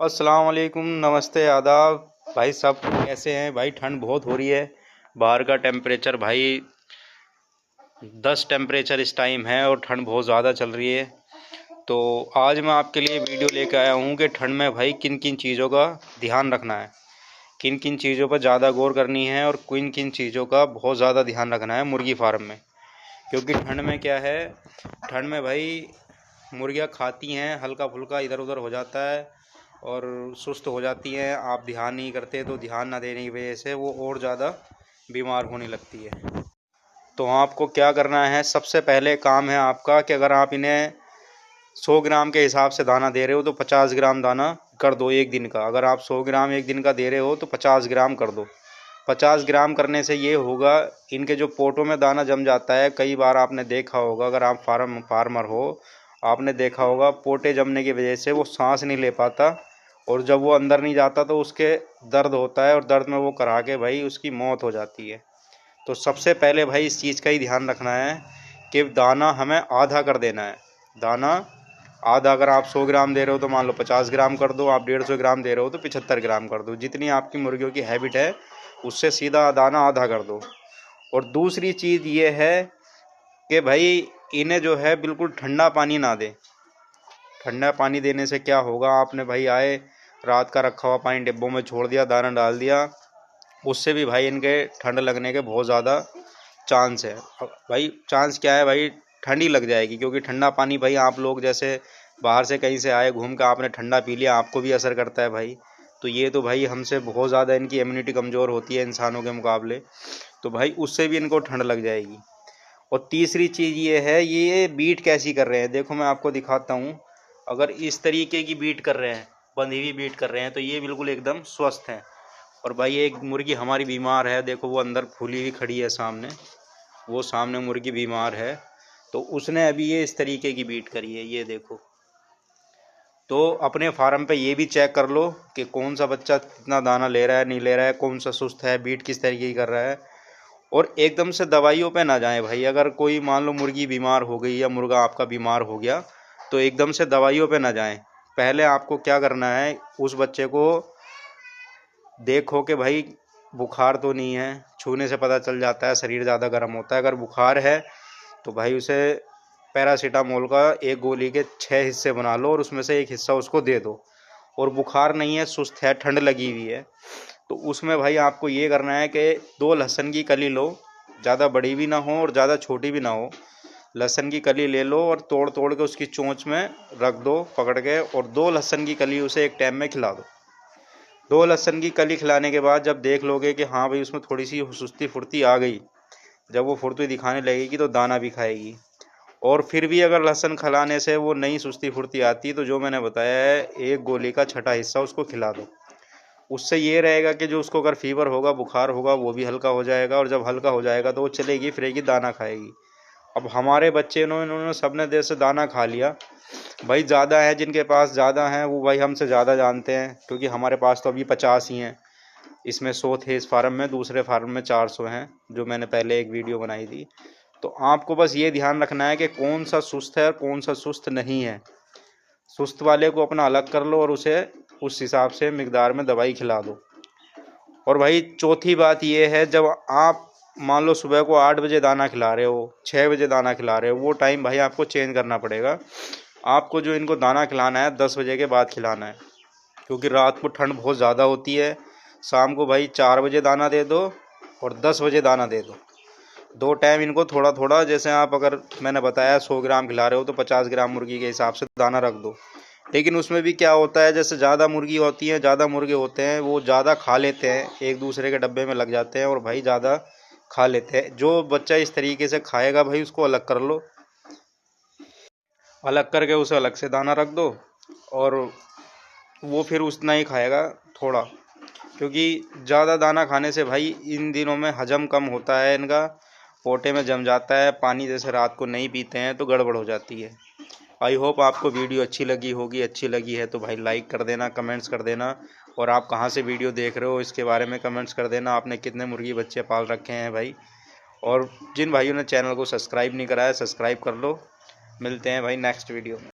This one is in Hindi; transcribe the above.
अस्सलाम वालेकुम, नमस्ते, आदाब भाई। सब कैसे हैं भाई? ठंड बहुत हो रही है। बाहर का टेम्परेचर भाई 10 टेम्परेचर इस टाइम है और ठंड बहुत ज़्यादा चल रही है। तो आज मैं आपके लिए वीडियो लेकर आया हूँ कि ठंड में भाई किन किन चीज़ों का ध्यान रखना है, किन किन चीज़ों पर ज़्यादा गौर करनी है और किन किन चीज़ों का बहुत ज़्यादा ध्यान रखना है मुर्गी फार्म में। क्योंकि ठंड में क्या है, ठंड में भाई मुर्गियाँ खाती हैं, हल्का फुल्का इधर उधर हो जाता है और सुस्त हो जाती हैं। आप ध्यान नहीं करते तो ध्यान ना देने की वजह से वो और ज़्यादा बीमार होने लगती है। तो आपको क्या करना है, सबसे पहले काम है आपका कि अगर आप इन्हें 100 ग्राम के हिसाब से दाना दे रहे हो तो 50 ग्राम दाना कर दो एक दिन का। अगर आप 100 ग्राम एक दिन का दे रहे हो तो 50 ग्राम कर दो। 50 ग्राम करने से ये होगा, इनके जो पोटों में दाना जम जाता है, कई बार आपने देखा होगा, अगर आप फार्मर हो आपने देखा होगा पोटे जमने की वजह से वो सांस नहीं ले पाता और जब वो अंदर नहीं जाता तो उसके दर्द होता है और दर्द में वो करा के भाई उसकी मौत हो जाती है। तो सबसे पहले भाई इस चीज़ का ही ध्यान रखना है कि दाना हमें आधा कर देना है। दाना आधा, अगर आप 100 ग्राम दे रहे हो तो मान लो 50 ग्राम कर दो, आप 150 ग्राम दे रहे हो तो 75 ग्राम कर दो। जितनी आपकी मुर्गियों की हैबिट है उससे सीधा दाना आधा कर दो। और दूसरी चीज़ ये है कि भाई इन्हें जो है बिल्कुल ठंडा पानी ना दें। ठंडा पानी देने से क्या होगा, आपने भाई आए रात का रखा हुआ पानी डिब्बों में छोड़ दिया, दाना डाल दिया, उससे भी भाई इनके ठंड लगने के बहुत ज़्यादा चांस है। भाई चांस क्या है भाई, ठंडी लग जाएगी। क्योंकि ठंडा पानी भाई आप लोग जैसे बाहर से कहीं से आए घूम कर आपने ठंडा पी लिया, आपको भी असर करता है भाई। तो ये तो भाई हमसे बहुत ज़्यादा इनकी इम्यूनिटी कमज़ोर होती है इंसानों के मुकाबले, तो भाई उससे भी इनको ठंड लग जाएगी। और तीसरी चीज़ ये है, ये बीट कैसी कर रहे हैं देखो, मैं आपको दिखाता हूँ। अगर इस तरीके की बीट कर रहे हैं, बंधी हुई बीट कर रहे हैं, तो ये बिल्कुल एकदम स्वस्थ हैं। और भाई एक मुर्गी हमारी बीमार है, देखो वो अंदर फूली हुई खड़ी है सामने, वो सामने मुर्गी बीमार है, तो उसने अभी ये इस तरीके की बीट करी है, ये देखो। तो अपने फार्म पे ये भी चेक कर लो कि कौन सा बच्चा कितना दाना ले रहा है, नहीं ले रहा है, कौन सा सुस्त है, बीट किस तरीके की कर रहा है। और एकदम से दवाइयों पे ना जाएं भाई। अगर कोई मान लो मुर्गी बीमार हो गई या मुर्गा आपका बीमार हो गया तो एकदम से दवाइयों पे ना जाएं। पहले आपको क्या करना है, उस बच्चे को देखो कि भाई बुखार तो नहीं है, छूने से पता चल जाता है शरीर ज़्यादा गर्म होता है। अगर बुखार है तो भाई उसे पैरासीटामोल का एक गोली के 6 हिस्से बना लो और उसमें से एक हिस्सा उसको दे दो। और बुखार नहीं है, सुस्त है, ठंड लगी हुई है, तो उसमें भाई आपको ये करना है कि 2 लहसुन की कली लो, ज़्यादा बड़ी भी ना हो और ज़्यादा छोटी भी ना हो। लहसुन की कली ले लो और तोड़ तोड़ के उसकी चोंच में रख दो पकड़ के, और 2 लहसुन की कली उसे एक टाइम में खिला दो। 2 लहसुन की कली खिलाने के बाद जब देख लोगे कि हाँ भाई उसमें थोड़ी सी सुस्ती फुर्ती आ गई, जब वो फुर्ती दिखाने लगेगी तो दाना भी खाएगी। और फिर भी अगर लहसुन खिलाने से वो नहीं सुस्ती फुर्ती आती तो जो मैंने बताया है, एक गोली का छठा हिस्सा उसको खिला दो। उससे ये रहेगा कि जो उसको अगर फीवर होगा, बुखार होगा, वो भी हल्का हो जाएगा, और जब हल्का हो जाएगा तो वो चलेगी फिरेगी, दाना खाएगी। अब हमारे बच्चे इन्होंने सबने देर से दाना खा लिया। भाई ज़्यादा है, जिनके पास ज़्यादा हैं वो भाई हमसे ज़्यादा जानते हैं, क्योंकि हमारे पास तो अभी 50 ही हैं। इसमें 100 थे इस फार्म में, दूसरे फार्म में 400 हैं, जो मैंने पहले एक वीडियो बनाई थी। तो आपको बस ये ध्यान रखना है कि कौन सा सुस्त है और कौन सा सुस्त नहीं है। सुस्त वाले को अपना अलग कर लो और उसे उस हिसाब से मिकदार में दवाई खिला दो। और भाई चौथी बात ये है, जब आप मान लो सुबह को 8 बजे दाना खिला रहे हो, 6 बजे दाना खिला रहे हो, वो टाइम भाई आपको चेंज करना पड़ेगा। आपको जो इनको दाना खिलाना है 10 बजे के बाद खिलाना है, क्योंकि रात को ठंड बहुत ज़्यादा होती है। शाम को भाई 4 बजे दाना दे दो और 10 बजे दाना दे दो। 2 टाइम इनको थोड़ा थोड़ा, जैसे आप अगर मैंने बताया 100 ग्राम खिला रहे हो तो 50 ग्राम मुर्गी के हिसाब से दाना रख दो। लेकिन उसमें भी क्या होता है, जैसे ज़्यादा मुर्गी होती हैं, ज़्यादा मुर्गे होते हैं, वो ज़्यादा खा लेते हैं, एक दूसरे के डब्बे में लग जाते हैं और भाई ज़्यादा खा लेते हैं। जो बच्चा इस तरीके से खाएगा भाई उसको अलग कर लो, अलग करके उसे अलग से दाना रख दो, और वो फिर उतना ही खाएगा थोड़ा। क्योंकि ज़्यादा दाना खाने से भाई इन दिनों में हजम कम होता है इनका, पोटे में जम जाता है, पानी जैसे रात को नहीं पीते हैं तो गड़बड़ हो जाती है। आई होप आपको वीडियो अच्छी लगी होगी। अच्छी लगी है तो भाई लाइक कर देना, कमेंट्स कर देना, और आप कहाँ से वीडियो देख रहे हो इसके बारे में कमेंट्स कर देना। आपने कितने मुर्गी बच्चे पाल रखे हैं भाई। और जिन भाइयों ने चैनल को सब्सक्राइब नहीं करा है, सब्सक्राइब कर लो। मिलते हैं भाई नेक्स्ट वीडियो में।